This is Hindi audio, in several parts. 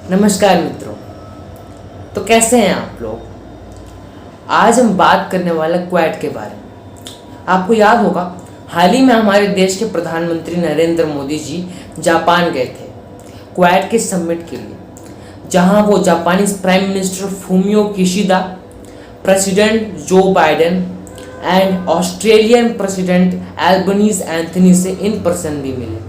नमस्कार मित्रों। तो कैसे हैं आप लोग। आज हम बात करने वाले क्वेड के बारे में। आपको याद होगा हाल ही में हमारे देश के प्रधानमंत्री नरेंद्र मोदी जी जापान गए थे क्वेड के समिट के लिए, जहां वो जापानी prime minister Fumio Kishida, president Joe Biden and Australian president Albanese Anthony से इन पर्सन भी मिले।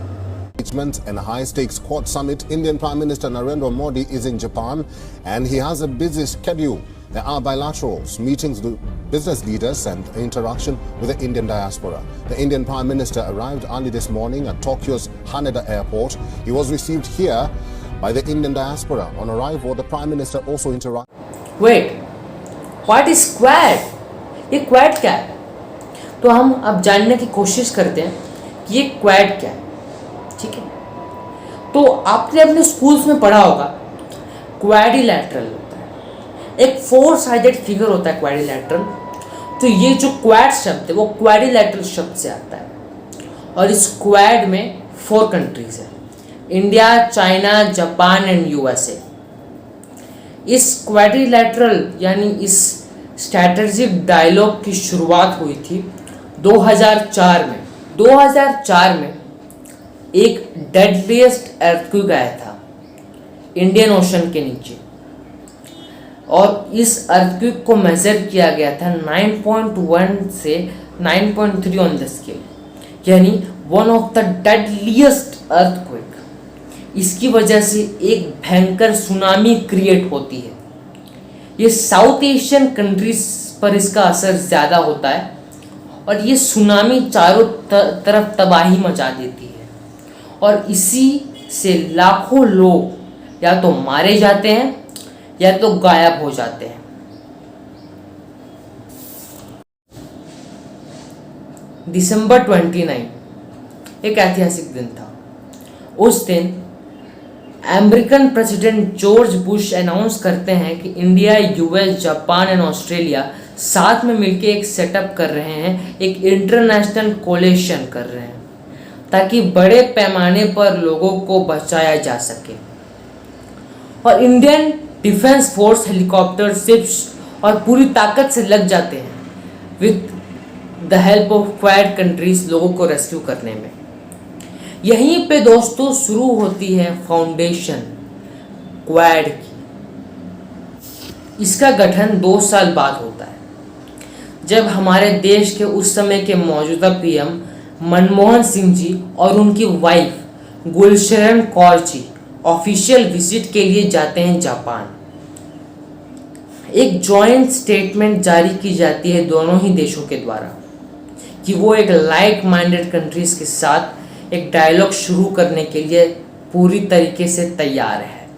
And a high-stakes Quad summit, Indian Prime Minister Narendra Modi is in Japan and he has a busy schedule. There are bilaterals, meetings with business leaders and interaction with the Indian diaspora. The Indian Prime Minister arrived early this morning at Tokyo's Haneda Airport. He was received here by the Indian diaspora. On arrival, the Prime Minister also interacted. Wait, what is Quad? ये क्वैड क्या है? तो हम अब जानने की कोशिश करते हैं कि ये क्वैड क्या है। ठीक है, तो आपने अपने स्कूल्स में पढ़ा होगा क्वाड्रिलैटरल होता है, एक 4 साइडेड फिगर होता है क्वाड्रिलैटरल। तो ये जो क्वाड शब्द है वो क्वाड्रिलैटरल शब्द से आता है और इस क्वाड में 4 कंट्रीज है, India, China, Japan and USA. इस क्वाड्रिलैटरल यानी इस स्ट्रैटेजिक डायलॉग की शुरुआत हुई थी 2004 में। 2004 में एक डेडलीस्ट अर्थक्वेक आया था इंडियन ओशन के नीचे और इस अर्थक्वेक को मेजर किया गया था 9.1 से 9.3 ऑन द स्केल, यानी one of the deadliest earthquake. इसकी वजह से एक भयंकर सुनामी क्रिएट होती है। ये साउथ एशियन कंट्रीज पर इसका असर ज़्यादा होता है और ये सुनामी चारों तरफ तबाही मचा देती है और इसी से लाखों लोग या तो मारे जाते हैं या तो गायब हो जाते हैं। दिसंबर 29 एक ऐतिहासिक दिन था। उस दिन American president George Bush announce करते हैं कि India, US, Japan and Australia साथ में मिलकर एक सेटअप कर रहे हैं, एक इंटरनेशनल कोलिशन कर रहे हैं ताकि बड़े पैमाने पर लोगों को बचाया जा सके। और Indian defence force helicopter, ships और पूरी ताकत से लग जाते हैं with the help of quad countries लोगों को रेस्क्यू करने में। यहीं पे दोस्तों शुरू होती है फाउंडेशन क्वाड की। इसका गठन 2 साल बाद होता है जब हमारे देश के उस समय के मौजूदा पीएम मनमोहन सिंह जी और उनकी wife गुलशरण Kaur ji official visit के लिए जाते हैं जापान। एक जॉइंट स्टेटमेंट जारी की जाती है दोनों ही देशों के द्वारा कि वो एक लाइक माइंडेड कंट्रीज के साथ एक डायलॉग शुरू करने के लिए पूरी तरीके से तैयार है।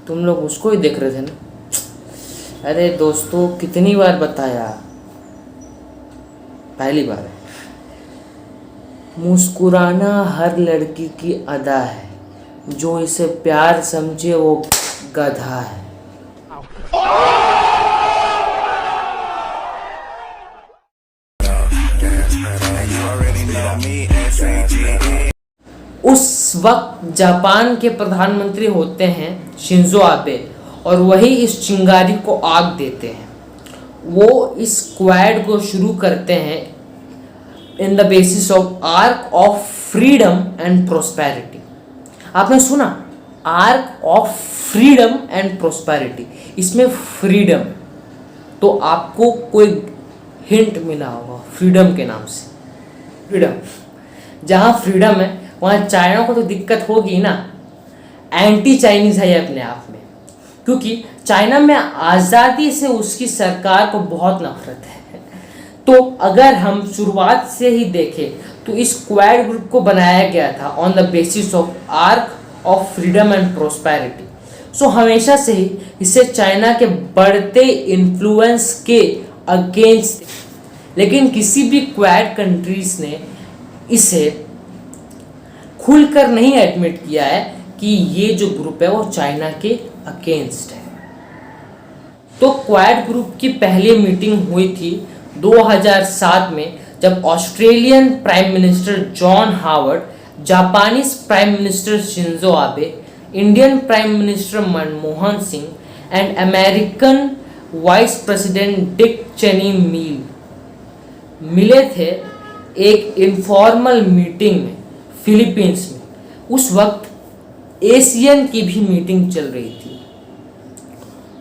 तुम लोग उसको ही देख रहे थे ना। अरे दोस्तों, कितनी बार बताया, पहली बार है। मुस्कुराना हर लड़की की अदा है, जो इसे प्यार समझे वो गधा है। उस वक्त जापान के प्रधानमंत्री होते हैं शिंजो आबे और वही इस चिंगारी को आग देते हैं। वो इस क्वाड को शुरू करते हैं in the basis of arc of freedom and prosperity. आपने सुना, arc of freedom and prosperity. इसमें फ्रीडम, तो आपको कोई हिंट मिला होगा फ्रीडम के नाम से। फ्रीडम, जहाँ फ्रीडम है वहाँ चाइना को तो दिक्कत होगी ना। एंटी चाइनीज है ये अपने आप में, क्योंकि चाइना में आज़ादी से उसकी सरकार को बहुत नफरत है। तो अगर हम शुरुआत से ही देखें तो इस क्वाड ग्रुप को बनाया गया था on the basis of arc of freedom and prosperity. So हमेशा से ही इसे चाइना के बढ़ते इन्फ्लुएंस के अगेंस्ट, लेकिन किसी भी क्वाड कंट्रीज ने इसे खुलकर नहीं एडमिट किया है कि ये जो ग्रुप है वो चाइना के अगेंस्ट है। तो क्वाड ग्रुप की पहली मीटिंग हुई थी 2007 में, जब Australian prime minister John Howard Japanese prime minister Shinzo Abe, Indian prime minister Manmohan Singh and American vice president Dick Cheney मिले थे एक इनफॉर्मल मीटिंग में फिलीपींस में। उस वक्त एशियन की भी मीटिंग चल रही थी,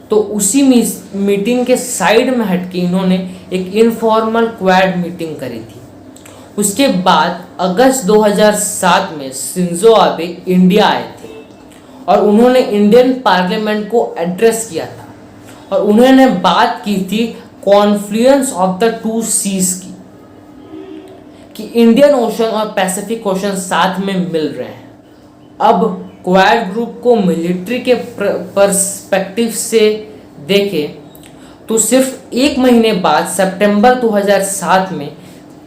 तो उसी मीटिंग के साइड में हटके इन्होंने एक इनफॉर्मल क्वाड मीटिंग करी थी। उसके बाद अगस्त 2007 में शिंजो आबे इंडिया आए थे और उन्होंने इंडियन पार्लियामेंट को एड्रेस किया था और उन्होंने बात की थी confluence of the two seas की, कि इंडियन ओशन और पैसिफिक ओशन साथ में मिल रहे हैं। अब क्वाड ग्रुप को मिलिट्री के पर्सपेक्टिव से देखें तो सिर्फ एक महीने बाद सितंबर 2007 में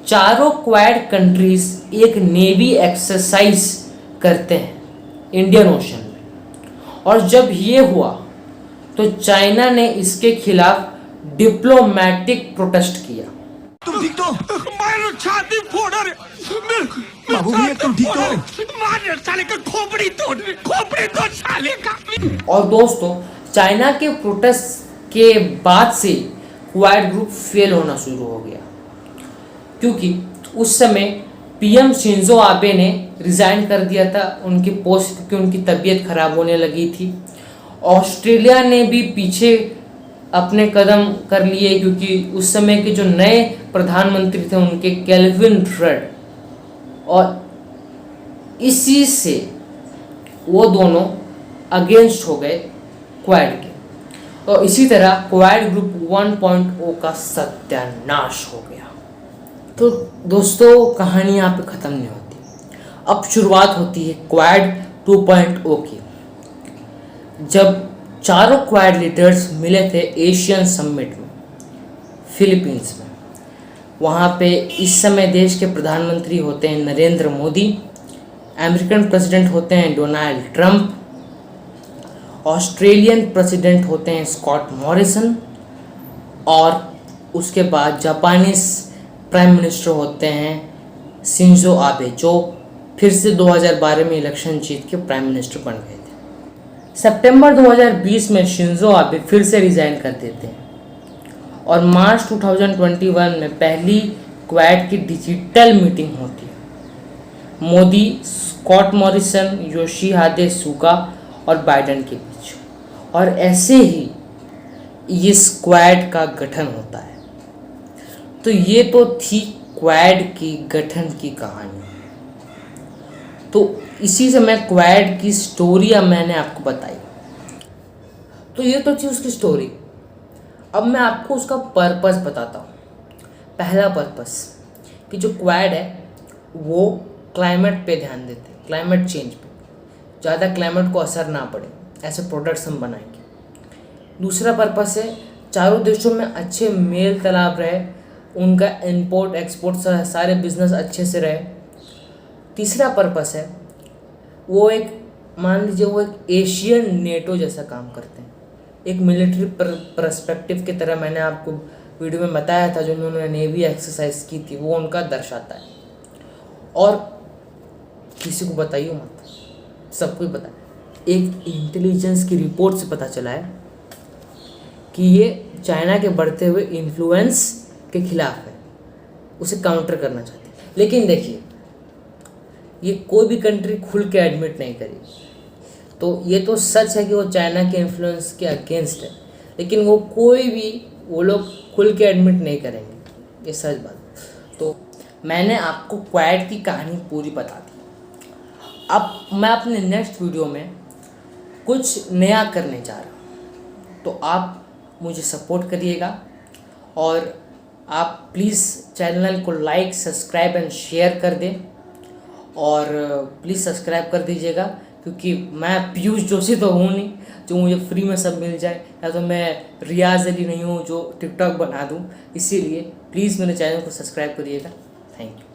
चारों क्वाड कंट्रीज एक नेवी एक्सरसाइज करते हैं इंडियन ओशन में, और जब ये हुआ तो चाइना ने इसके खिलाफ डिप्लोमेटिक प्रोटेस्ट किया। तुम ठीक तो? मारो छाती फोड़ रे, बाबू भैया तुम ठीक तो? मार साले का खोपड़ी तोड़ साले का। और दोस्तों, चाइना के प्रोटेस्ट के बाद से क्वाड ग्रुप फेल होना शुरू हो गया, क्योंकि उस समय पीएम शिंजो आबे ने रिजाइन कर दिया था उनकी पोस्ट, क्योंकि उनकी तबीयत खराब होने लगी थी। ऑस्ट्रेलिया ने भी पीछे अपने कदम कर लिए, क्योंकि उस समय के जो नए प्रधानमंत्री थे उनके केल्विन रड, और इसी से वो दोनों अगेंस्ट हो गए क्वाड के। तो इसी तरह क्वाड ग्रुप 1.0 का सत्यानाश हो गया। तो दोस्तों, कहानी यहाँ पे ख़त्म नहीं होती। अब शुरुआत होती है क्वाड 2.0 की, जब चारों क्वाड लीडर्स मिले थे एशियन समिट में फिलीपींस में। वहाँ पे इस समय देश के प्रधानमंत्री होते हैं नरेंद्र मोदी, अमेरिकन प्रेसिडेंट होते हैं डोनाल्ड ट्रंप, ऑस्ट्रेलियन प्रेसिडेंट होते हैं स्कॉट मॉरिसन, और उसके बाद जापानीज प्राइम मिनिस्टर होते हैं शिंजो आबे, जो फिर से 2012 में इलेक्शन जीत के प्राइम मिनिस्टर बन गए थे। सितंबर 2020 में शिंजो आबे फिर से रिजाइन कर देते हैं और मार्च 2021 में पहली क्वाड की डिजिटल मीटिंग होती है मोदी, स्कॉट मॉरिसन, योशिहादे सुगा और बाइडेन के बीच, और ऐसे ही इस क्वाड का गठन होता है। तो ये तो थी क्वाड की गठन की कहानी। तो इसी से मैं क्वाड की स्टोरी अब मैंने आपको बताई। तो ये तो थी उसकी स्टोरी। अब मैं आपको उसका पर्पस बताता हूँ। पहला पर्पस कि जो क्वाड है वो क्लाइमेट पे ध्यान देते हैं, क्लाइमेट चेंज पे, ज़्यादा क्लाइमेट को असर ना पड़े ऐसे प्रोडक्ट्स हम बनाएंगे। दूसरा पर्पस है चारों देशों में अच्छे मेल तलाब रहे, उनका इंपोर्ट एक्सपोर्ट सारे बिजनेस अच्छे से रहे। तीसरा पर्पस है वो एक, मान लीजिए वो एक एशियन नेटो जैसा काम करते हैं, एक मिलिट्री पर्सपेक्टिव की तरह मैंने आपको वीडियो में बताया था जो उन्होंने नेवी एक्सरसाइज की थी, वो उनका दर्शाता है। और किसी को बताइए मत, सबको पता है। एक इंटेलिजेंस की रिपोर्ट से पता चला है कि ये चाइना के बढ़ते हुए इन्फ्लुएंस के खिलाफ है, उसे काउंटर करना चाहते हैं। लेकिन देखिए, ये कोई भी कंट्री खुल के एडमिट नहीं करी, तो ये तो सच है कि वो चाइना के इन्फ्लुएंस के अगेंस्ट है, लेकिन वो लोग खुल के एडमिट नहीं करेंगे, ये सच बात। तो मैंने आपको क्वाड की कहानी पूरी बता दी। अब मैं अपने नेक्स्ट वीडियो में कुछ नया करने जा रहा हूँ, तो आप मुझे सपोर्ट करिएगा और आप प्लीज़ चैनल को लाइक, सब्सक्राइब एंड शेयर कर दें, और प्लीज़ सब्सक्राइब कर दीजिएगा, क्योंकि मैं पीयूष जोशी तो हूँ नहीं जो मुझे फ्री में सब मिल जाए, या तो मैं रियाज अली नहीं हूँ जो टिकटॉक बना दूँ। इसीलिए प्लीज़ मेरे चैनल को सब्सक्राइब करिएगा। Thank you.